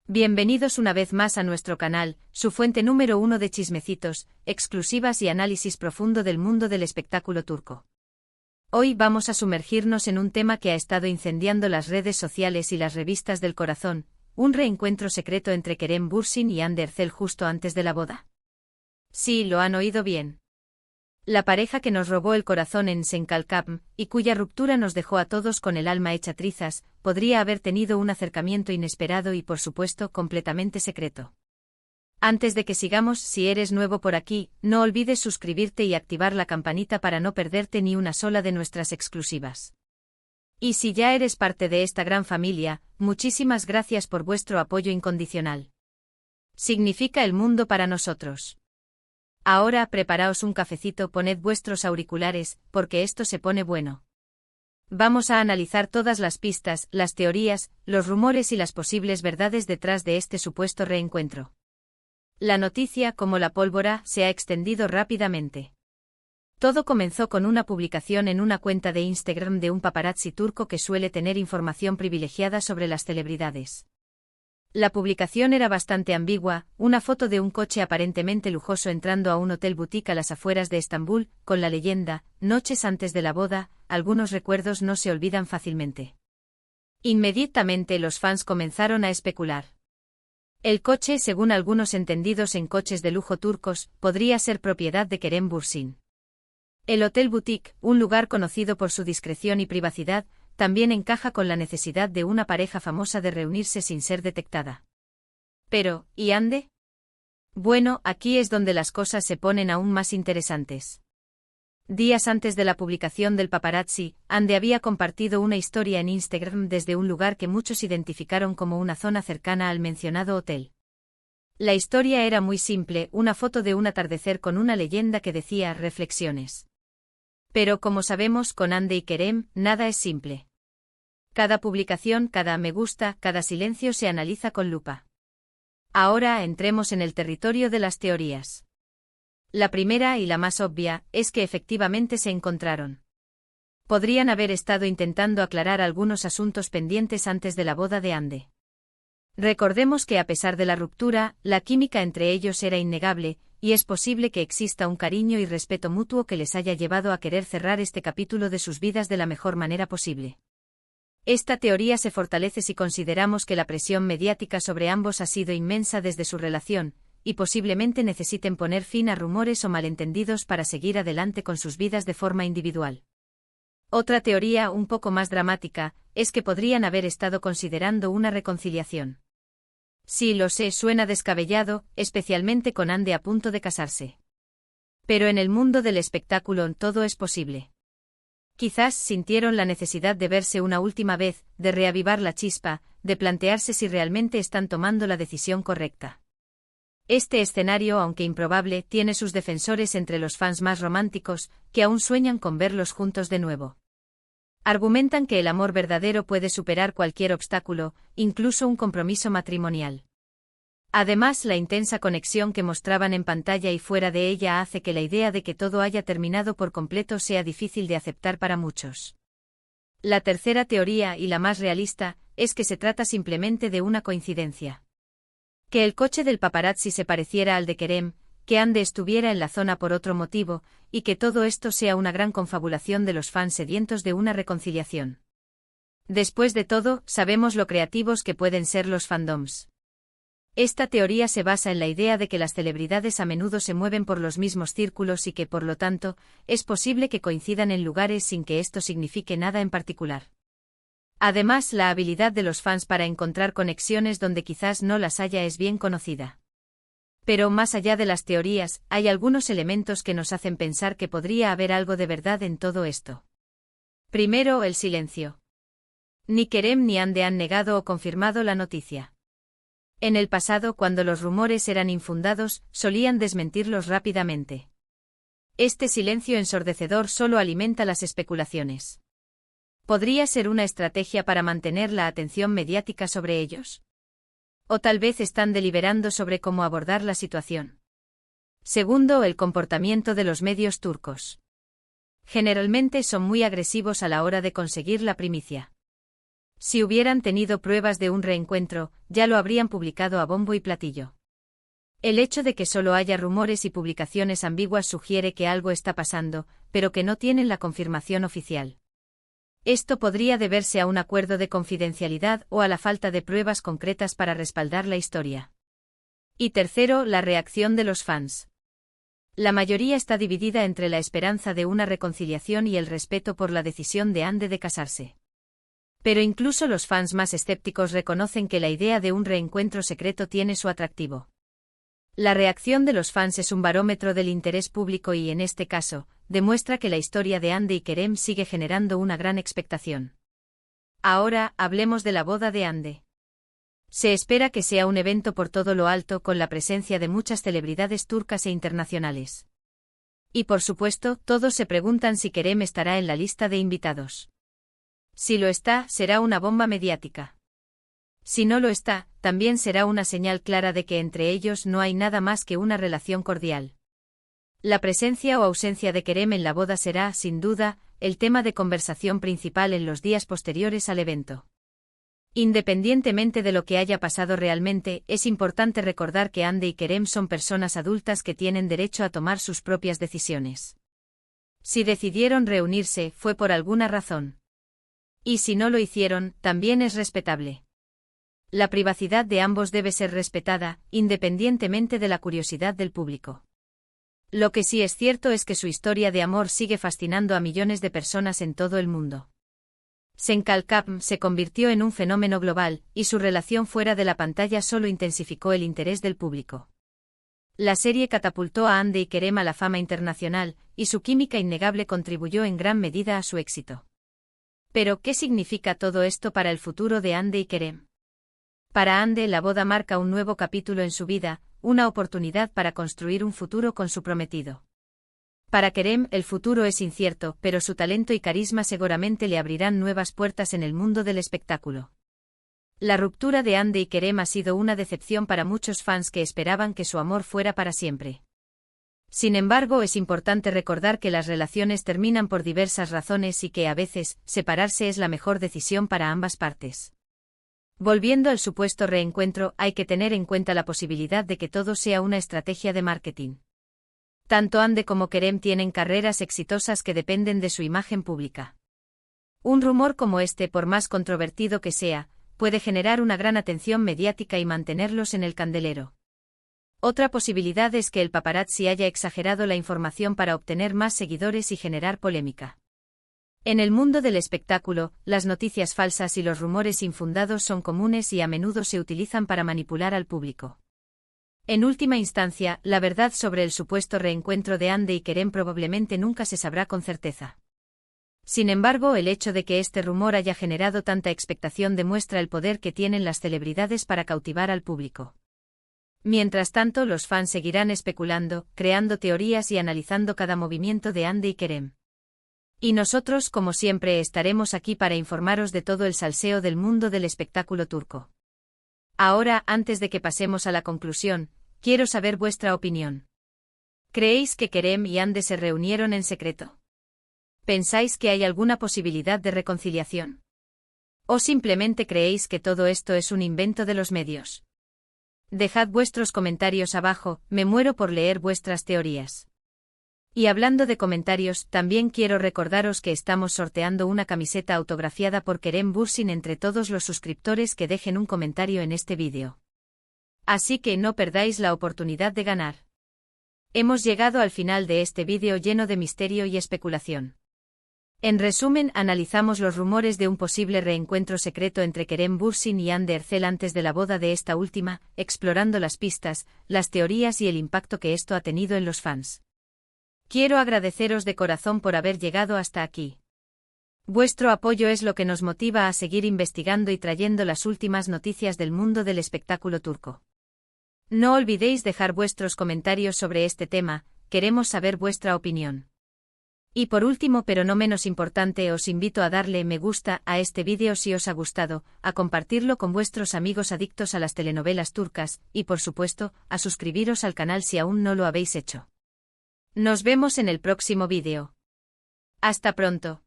Bienvenidos una vez más a nuestro canal, su fuente número 1 de chismecitos, exclusivas y análisis profundo del mundo del espectáculo turco. Hoy vamos a sumergirnos en un tema que ha estado incendiando las redes sociales y las revistas del corazón, un reencuentro secreto entre Kerem Bürsin y Hande Erçel justo antes de la boda. Sí, lo han oído bien. La pareja que nos robó el corazón en Senkalkapm, y cuya ruptura nos dejó a todos con el alma hecha trizas, podría haber tenido un acercamiento inesperado y por supuesto completamente secreto. Antes de que sigamos, si eres nuevo por aquí, no olvides suscribirte y activar la campanita para no perderte ni una sola de nuestras exclusivas. Y si ya eres parte de esta gran familia, muchísimas gracias por vuestro apoyo incondicional. Significa el mundo para nosotros. Ahora preparaos un cafecito, poned vuestros auriculares, porque esto se pone bueno. Vamos a analizar todas las pistas, las teorías, los rumores y las posibles verdades detrás de este supuesto reencuentro. La noticia, como la pólvora, se ha extendido rápidamente. Todo comenzó con una publicación en una cuenta de Instagram de un paparazzi turco que suele tener información privilegiada sobre las celebridades. La publicación era bastante ambigua, una foto de un coche aparentemente lujoso entrando a un hotel boutique a las afueras de Estambul, con la leyenda, noches antes de la boda, algunos recuerdos no se olvidan fácilmente. Inmediatamente los fans comenzaron a especular. El coche, según algunos entendidos en coches de lujo turcos, podría ser propiedad de Kerem Bürsin. El hotel boutique, un lugar conocido por su discreción y privacidad, también encaja con la necesidad de una pareja famosa de reunirse sin ser detectada. Pero, ¿y Hande? Bueno, aquí es donde las cosas se ponen aún más interesantes. Días antes de la publicación del paparazzi, Hande había compartido una historia en Instagram desde un lugar que muchos identificaron como una zona cercana al mencionado hotel. La historia era muy simple, una foto de un atardecer con una leyenda que decía reflexiones. Pero como sabemos, con Hande y Kerem, nada es simple. Cada publicación, cada me gusta, cada silencio se analiza con lupa. Ahora entremos en el territorio de las teorías. La primera y la más obvia es que efectivamente se encontraron. Podrían haber estado intentando aclarar algunos asuntos pendientes antes de la boda de Hande. Recordemos que a pesar de la ruptura, la química entre ellos era innegable, y es posible que exista un cariño y respeto mutuo que les haya llevado a querer cerrar este capítulo de sus vidas de la mejor manera posible. Esta teoría se fortalece si consideramos que la presión mediática sobre ambos ha sido inmensa desde su relación, y posiblemente necesiten poner fin a rumores o malentendidos para seguir adelante con sus vidas de forma individual. Otra teoría, un poco más dramática, es que podrían haber estado considerando una reconciliación. Sí, lo sé, suena descabellado, especialmente con Hande a punto de casarse. Pero en el mundo del espectáculo todo es posible. Quizás sintieron la necesidad de verse una última vez, de reavivar la chispa, de plantearse si realmente están tomando la decisión correcta. Este escenario, aunque improbable, tiene sus defensores entre los fans más románticos, que aún sueñan con verlos juntos de nuevo. Argumentan que el amor verdadero puede superar cualquier obstáculo, incluso un compromiso matrimonial. Además, la intensa conexión que mostraban en pantalla y fuera de ella hace que la idea de que todo haya terminado por completo sea difícil de aceptar para muchos. La tercera teoría, y la más realista, es que se trata simplemente de una coincidencia. Que el coche del paparazzi se pareciera al de Kerem, que Hande estuviera en la zona por otro motivo, y que todo esto sea una gran confabulación de los fans sedientos de una reconciliación. Después de todo, sabemos lo creativos que pueden ser los fandoms. Esta teoría se basa en la idea de que las celebridades a menudo se mueven por los mismos círculos y que, por lo tanto, es posible que coincidan en lugares sin que esto signifique nada en particular. Además, la habilidad de los fans para encontrar conexiones donde quizás no las haya es bien conocida. Pero más allá de las teorías, hay algunos elementos que nos hacen pensar que podría haber algo de verdad en todo esto. Primero, el silencio. Ni Kerem ni Hande han negado o confirmado la noticia. En el pasado, cuando los rumores eran infundados, solían desmentirlos rápidamente. Este silencio ensordecedor solo alimenta las especulaciones. ¿Podría ser una estrategia para mantener la atención mediática sobre ellos? O tal vez están deliberando sobre cómo abordar la situación. Segundo, el comportamiento de los medios turcos. Generalmente son muy agresivos a la hora de conseguir la primicia. Si hubieran tenido pruebas de un reencuentro, ya lo habrían publicado a bombo y platillo. El hecho de que solo haya rumores y publicaciones ambiguas sugiere que algo está pasando, pero que no tienen la confirmación oficial. Esto podría deberse a un acuerdo de confidencialidad o a la falta de pruebas concretas para respaldar la historia. Y tercero, la reacción de los fans. La mayoría está dividida entre la esperanza de una reconciliación y el respeto por la decisión de Ande de casarse. Pero incluso los fans más escépticos reconocen que la idea de un reencuentro secreto tiene su atractivo. La reacción de los fans es un barómetro del interés público y, en este caso, demuestra que la historia de Ande y Kerem sigue generando una gran expectación. Ahora, hablemos de la boda de Ande. Se espera que sea un evento por todo lo alto con la presencia de muchas celebridades turcas e internacionales. Y por supuesto, todos se preguntan si Kerem estará en la lista de invitados. Si lo está, será una bomba mediática. Si no lo está, también será una señal clara de que entre ellos no hay nada más que una relación cordial. La presencia o ausencia de Kerem en la boda será, sin duda, el tema de conversación principal en los días posteriores al evento. Independientemente de lo que haya pasado realmente, es importante recordar que Ande y Kerem son personas adultas que tienen derecho a tomar sus propias decisiones. Si decidieron reunirse, fue por alguna razón. Y si no lo hicieron, también es respetable. La privacidad de ambos debe ser respetada, independientemente de la curiosidad del público. Lo que sí es cierto es que su historia de amor sigue fascinando a millones de personas en todo el mundo. Senkalkapm se convirtió en un fenómeno global, y su relación fuera de la pantalla solo intensificó el interés del público. La serie catapultó a Ande y Kerem a la fama internacional, y su química innegable contribuyó en gran medida a su éxito. Pero, ¿qué significa todo esto para el futuro de Ande y Kerem? Para Ande, la boda marca un nuevo capítulo en su vida, una oportunidad para construir un futuro con su prometido. Para Kerem, el futuro es incierto, pero su talento y carisma seguramente le abrirán nuevas puertas en el mundo del espectáculo. La ruptura de Ande y Kerem ha sido una decepción para muchos fans que esperaban que su amor fuera para siempre. Sin embargo, es importante recordar que las relaciones terminan por diversas razones y que, a veces, separarse es la mejor decisión para ambas partes. Volviendo al supuesto reencuentro, hay que tener en cuenta la posibilidad de que todo sea una estrategia de marketing. Tanto Ande como Kerem tienen carreras exitosas que dependen de su imagen pública. Un rumor como este, por más controvertido que sea, puede generar una gran atención mediática y mantenerlos en el candelero. Otra posibilidad es que el paparazzi haya exagerado la información para obtener más seguidores y generar polémica. En el mundo del espectáculo, las noticias falsas y los rumores infundados son comunes y a menudo se utilizan para manipular al público. En última instancia, la verdad sobre el supuesto reencuentro de Ande y Kerem probablemente nunca se sabrá con certeza. Sin embargo, el hecho de que este rumor haya generado tanta expectación demuestra el poder que tienen las celebridades para cautivar al público. Mientras tanto, los fans seguirán especulando, creando teorías y analizando cada movimiento de Ande y Kerem. Y nosotros, como siempre, estaremos aquí para informaros de todo el salseo del mundo del espectáculo turco. Ahora, antes de que pasemos a la conclusión, quiero saber vuestra opinión. ¿Creéis que Kerem y Ande se reunieron en secreto? ¿Pensáis que hay alguna posibilidad de reconciliación? ¿O simplemente creéis que todo esto es un invento de los medios? Dejad vuestros comentarios abajo, me muero por leer vuestras teorías. Y hablando de comentarios, también quiero recordaros que estamos sorteando una camiseta autografiada por Kerem Bürsin entre todos los suscriptores que dejen un comentario en este vídeo. Así que no perdáis la oportunidad de ganar. Hemos llegado al final de este vídeo lleno de misterio y especulación. En resumen, analizamos los rumores de un posible reencuentro secreto entre Kerem Bürsin y Hande Erçel antes de la boda de esta última, explorando las pistas, las teorías y el impacto que esto ha tenido en los fans. Quiero agradeceros de corazón por haber llegado hasta aquí. Vuestro apoyo es lo que nos motiva a seguir investigando y trayendo las últimas noticias del mundo del espectáculo turco. No olvidéis dejar vuestros comentarios sobre este tema, queremos saber vuestra opinión. Y por último, pero no menos importante, os invito a darle me gusta a este vídeo si os ha gustado, a compartirlo con vuestros amigos adictos a las telenovelas turcas, y por supuesto, a suscribiros al canal si aún no lo habéis hecho. Nos vemos en el próximo vídeo. Hasta pronto.